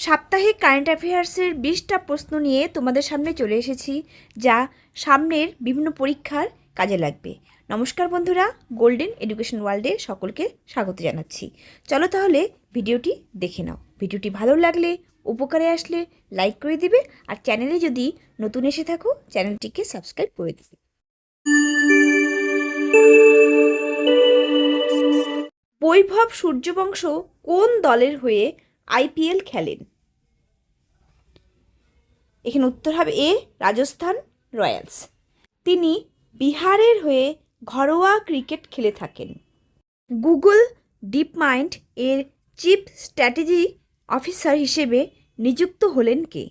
সাপ্তাহিক কারেন্ট অ্যাফেয়ার্সের 20টা প্রশ্ন নিয়ে তোমাদের সামনে চলে এসেছি, যা সামনের বিভিন্ন পরীক্ষার কাজে লাগবে। নমস্কার বন্ধুরা, গোল্ডেন এডুকেশন ওয়ার্ল্ডে সকলকে স্বাগত জানাচ্ছি। চলো তাহলে ভিডিওটি দেখে নাও। ভিডিওটি ভালো লাগলে, উপকারে আসলে লাইক করে দিবে, আর চ্যানেলে যদি নতুন এসে থাকো চ্যানেলটিকে সাবস্ক্রাইব করে দিবে। বৈভব সূর্যবংশ কোন দলের হয়ে আইপিএল খেলেন? এখানে উত্তর হবে এ, রাজস্থান রয়্যালস। তিনি বিহারের হয়ে ঘরোয়া ক্রিকেট খেলে থাকেন। গুগল ডিপ মাইন্ড এর চিফ স্ট্র্যাটেজি অফিসার হিসেবে নিযুক্ত হলেন কে?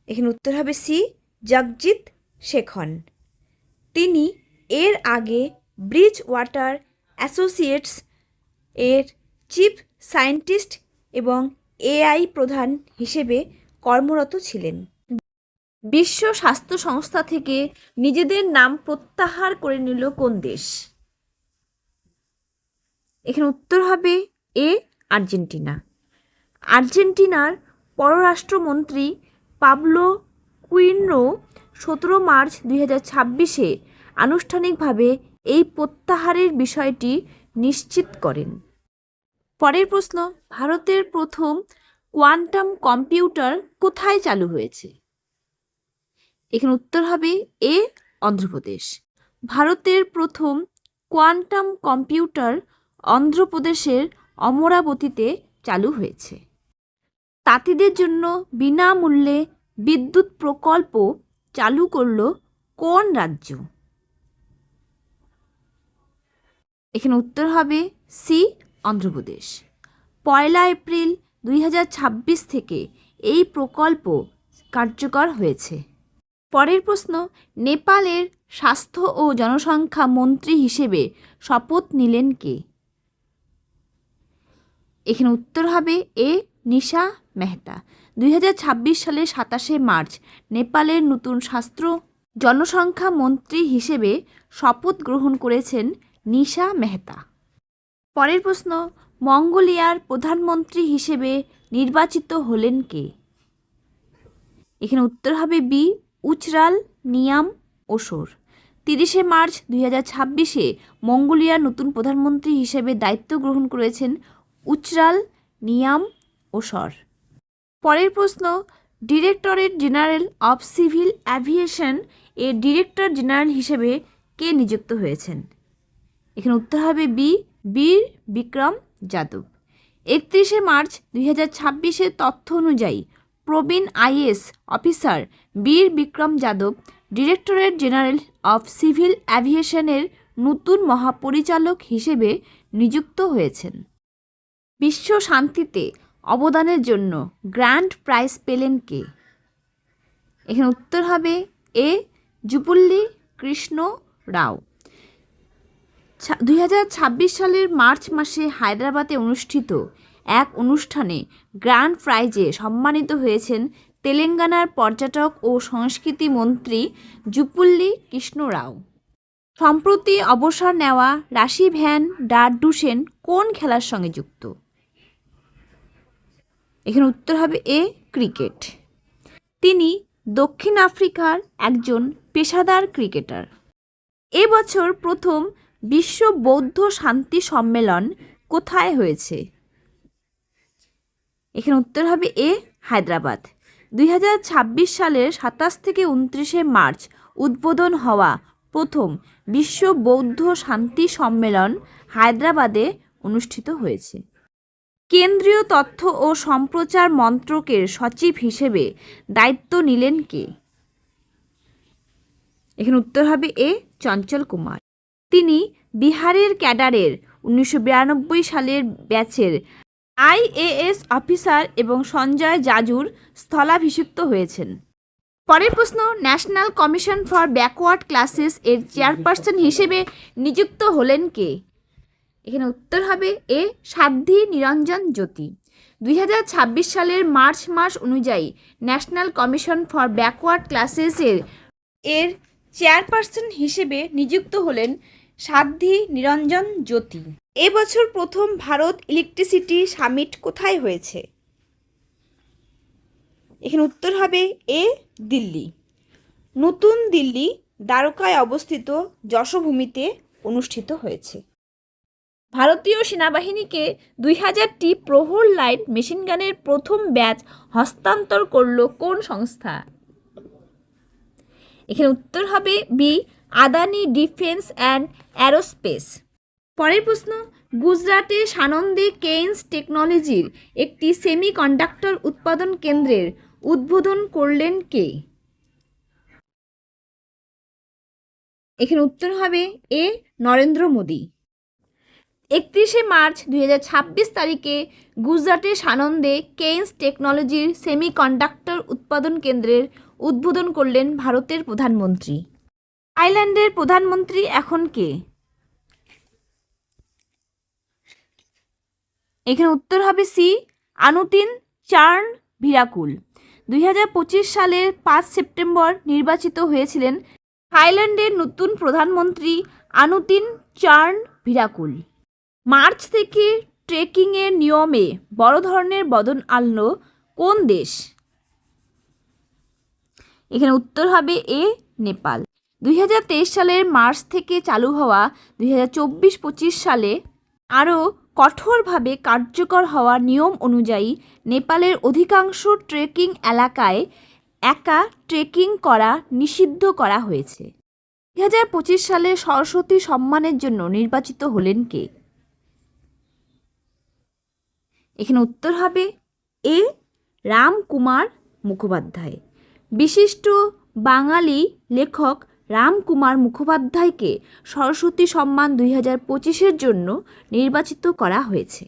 এখানে উত্তর হবে সি, জগজিৎ শেখন। তিনি এর আগে ব্রিজ ওয়াটার অ্যাসোসিয়েটস এর চিফ সায়েন্টিস্ট এবং এআই প্রধান হিসেবে কর্মরত ছিলেন। বিশ্ব স্বাস্থ্য সংস্থা থেকে নিজেদের নাম প্রত্যাহার করে নিল কোন দেশ? এখানে উত্তর হবে এ, আর্জেন্টিনা। আর্জেন্টিনার পররাষ্ট্রমন্ত্রী পাবলো কুইনরো 17 মার্চ 2026-এ আনুষ্ঠানিকভাবে এই প্রত্যাহারের বিষয়টি নিশ্চিত করেন। পরের প্রশ্ন, ভারতের প্রথম কোয়ান্টাম কম্পিউটার কোথায় চালু হয়েছে? এখানে উত্তর হবে এ, অন্ধ্রপ্রদেশ। ভারতের প্রথম কোয়ান্টাম কম্পিউটার অন্ধ্রপ্রদেশের অমরাবতীতে চালু হয়েছে। তাঁতিদের জন্য বিনামূল্যে বিদ্যুৎ প্রকল্প চালু করল কোন রাজ্য? এখানে উত্তর হবে সি, অন্ধ্রপ্রদেশ। 1 এপ্রিল 2026 থেকে এই প্রকল্প কার্যকর হয়েছে। পরের প্রশ্ন, নেপালের স্বাস্থ্য ও জনসংখ্যা মন্ত্রী হিসেবে শপথ নিলেন কে? এখানে উত্তর হবে এ, নিশা মেহতা। 2026 সালের 27 মার্চ নেপালের নতুন স্বাস্থ্য জনসংখ্যা মন্ত্রী হিসেবে শপথ গ্রহণ করেছেন নিশা মেহতা। পরের প্রশ্ন, মঙ্গোলিয়ার প্রধানমন্ত্রী হিসেবে নির্বাচিত হলেন কে? এখানে উত্তর হবে বি, উচরাল নিয়াম ওসর। 30 মার্চ 2026-এ মঙ্গোলিয়ার নতুন প্রধানমন্ত্রী হিসেবে দায়িত্ব গ্রহণ করেছেন উচরাল নিয়াম ওসর। পরের প্রশ্ন, directorate general of civil aviation এর ডিরেক্টর জেনারেল হিসেবে কে নিযুক্ত হয়েছেন? এখানে উত্তর হবে বি, বীর বিক্রম যাদব। 31 মার্চ 2026-এর তথ্য অনুযায়ী প্রবীণ IAS officer Vir Vikram Yadav directorate general of civil অ্যাভিয়েশনের নতুন মহাপরিচালক হিসেবে নিযুক্ত হয়েছেন। বিশ্ব শান্তিতে অবদানের জন্য গ্র্যান্ড প্রাইজ পেলেন কে? এখানে উত্তর হবে এ, জুবুল্লি কৃষ্ণ রাও। 2026 সালের মার্চ মাসে হায়দ্রাবাদে অনুষ্ঠিত এক অনুষ্ঠানে গ্র্যান্ড প্রাইজে সম্মানিত হয়েছেন তেলেঙ্গানার পর্যটক ও সংস্কৃতি মন্ত্রী জুবুল্লি কৃষ্ণ রাও। সম্প্রতি অবসর নেওয়া রাশি ভ্যান ডার ডুসেন কোন খেলার সঙ্গে যুক্ত? এখানে উত্তর হবে এ, ক্রিকেট। তিনি দক্ষিণ আফ্রিকার একজন পেশাদার ক্রিকেটার। এবছর প্রথম বিশ্ব বৌদ্ধ শান্তি সম্মেলন কোথায় হয়েছে? এখানে উত্তর হবে এ, হায়দ্রাবাদ। 2026 সালের 27 থেকে 29 মার্চ উদ্বোধন হওয়া প্রথম বিশ্ব বৌদ্ধ শান্তি সম্মেলন হায়দ্রাবাদে অনুষ্ঠিত হয়েছে। কেন্দ্রীয় তথ্য ও সম্প্রচার মন্ত্রকের সচিব হিসেবে দায়িত্ব নিলেন কে? এখানে উত্তর হবে এ, চঞ্চল কুমার। তিনি বিহারের ক্যাডারের 1992 সালের ব্যাচের আইএএস অফিসার এবং সঞ্জয় জাজুর স্থলাভিষিক্ত হয়েছেন। পরের প্রশ্ন, national commission for backward classes এর চেয়ারপারসন হিসেবে নিযুক্ত হলেন কে? এখানে উত্তর হবে এ, সাধ্বী নিরঞ্জন জ্যোতি। 2026 সালের মার্চ মাস অনুযায়ী national commission for backward classes এর চেয়ারপারসন হিসেবে নিযুক্ত হলেন সাধ্বী নিরঞ্জন জ্যোতি। এবছর প্রথম ভারত ইলেকট্রিসিটি সামিট কোথায় হয়েছে? এখানে উত্তর হবে এ, দিল্লি। নতুন দিল্লি দ্বারকায় অবস্থিত যশোভূমিতে অনুষ্ঠিত হয়েছে। ভারতীয় সেনাবাহিনীকে 2000টি প্রহর লাইট মেশিনগানের প্রথম ব্যাচ হস্তান্তর করল কোন সংস্থা? এখানে উত্তর হবে B, Adani defence and aerospace. পরের প্রশ্ন, গুজরাটের সানন্দে কেইন্স টেকনোলজির একটি সেমিকন্ডাক্টর উৎপাদন কেন্দ্রের উদ্বোধন করলেন কে? এখানে উত্তর হবে এ, নরেন্দ্র মোদী। 31শে মার্চ 2026 তারিখে গুজরাটের সানন্দে কেইন্স টেকনোলজির সেমিকন্ডাক্টর উৎপাদন কেন্দ্রের উদ্বোধন করলেন ভারতের প্রধানমন্ত্রী। থাইল্যান্ডের প্রধানমন্ত্রী এখন কে? এখানে উত্তর হবে সি, আনুতিন চার্নভিরাকুল। 2025 সালের 5 সেপ্টেম্বর নির্বাচিত হয়েছিলেন থাইল্যান্ডের নতুন প্রধানমন্ত্রী আনুতিন চার্নভিরাকুল। মার্চ থেকে ট্রেকিংয়ের নিয়মে বড় ধরনের বদল আনল কোন দেশ? এখানে উত্তর হবে এ, নেপাল। 2023 সালের মার্চ থেকে চালু হওয়া 2024-25 সালে আরও কঠোরভাবে কার্যকর হওয়া নিয়ম অনুযায়ী নেপালের অধিকাংশ ট্রেকিং এলাকায় একা ট্রেকিং করা নিষিদ্ধ করা হয়েছে। 2025 সালে সরস্বতী সম্মানের জন্য নির্বাচিত হলেন কে? এখানে উত্তর হবে এ, রামকুমার মুখোপাধ্যায়। বিশিষ্ট বাঙালি লেখক রামকুমার মুখোপাধ্যায়কে সরস্বতী সম্মান 2025-এর জন্য নির্বাচিত করা হয়েছে।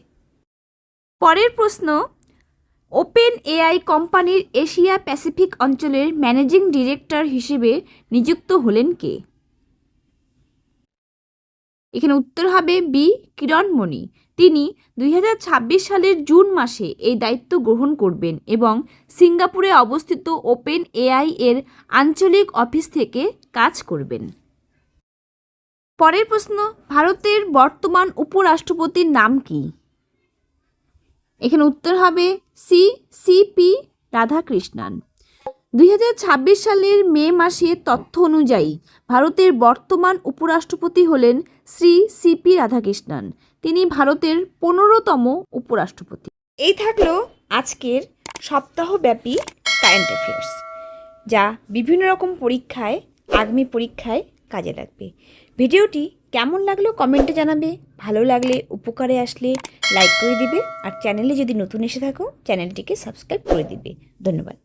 পরের প্রশ্ন, ওপেন এআই কোম্পানির এশিয়া প্যাসিফিক অঞ্চলের ম্যানেজিং ডিরেক্টর হিসেবে নিযুক্ত হলেন কে? এখানে উত্তর হবে বি, কিরণমণি। তিনি 2026 সালের জুন মাসে এই দায়িত্ব গ্রহণ করবেন এবং সিঙ্গাপুরে অবস্থিত ওপেন এআই এর আঞ্চলিক অফিস থেকে কাজ করবেন। পরের প্রশ্ন, ভারতের বর্তমান উপরাষ্ট্রপতির নাম কি? এখানে উত্তর হবে সি, সিপি রাধাকৃষ্ণান। 2026 সালের মে মাসের তথ্য অনুযায়ী ভারতের বর্তমান উপরাষ্ট্রপতি হলেন শ্রী সিপি রাধাকৃষ্ণান। তিনি ভারতের 15তম উপরাষ্ট্রপতি। এই থাকলো আজকের সপ্তাহব্যাপী কারেন্ট অ্যাফেয়ার্স, যা বিভিন্ন রকম পরীক্ষায়, আগামী পরীক্ষায় কাজে লাগবে। ভিডিওটি কেমন লাগলো কমেন্টে জানাবে। ভালো লাগলে, উপকারে আসলে লাইক করে দিবে, আর চ্যানেলে যদি নতুন এসে থাকো চ্যানেলটিকে সাবস্ক্রাইব করে দিবে। ধন্যবাদ।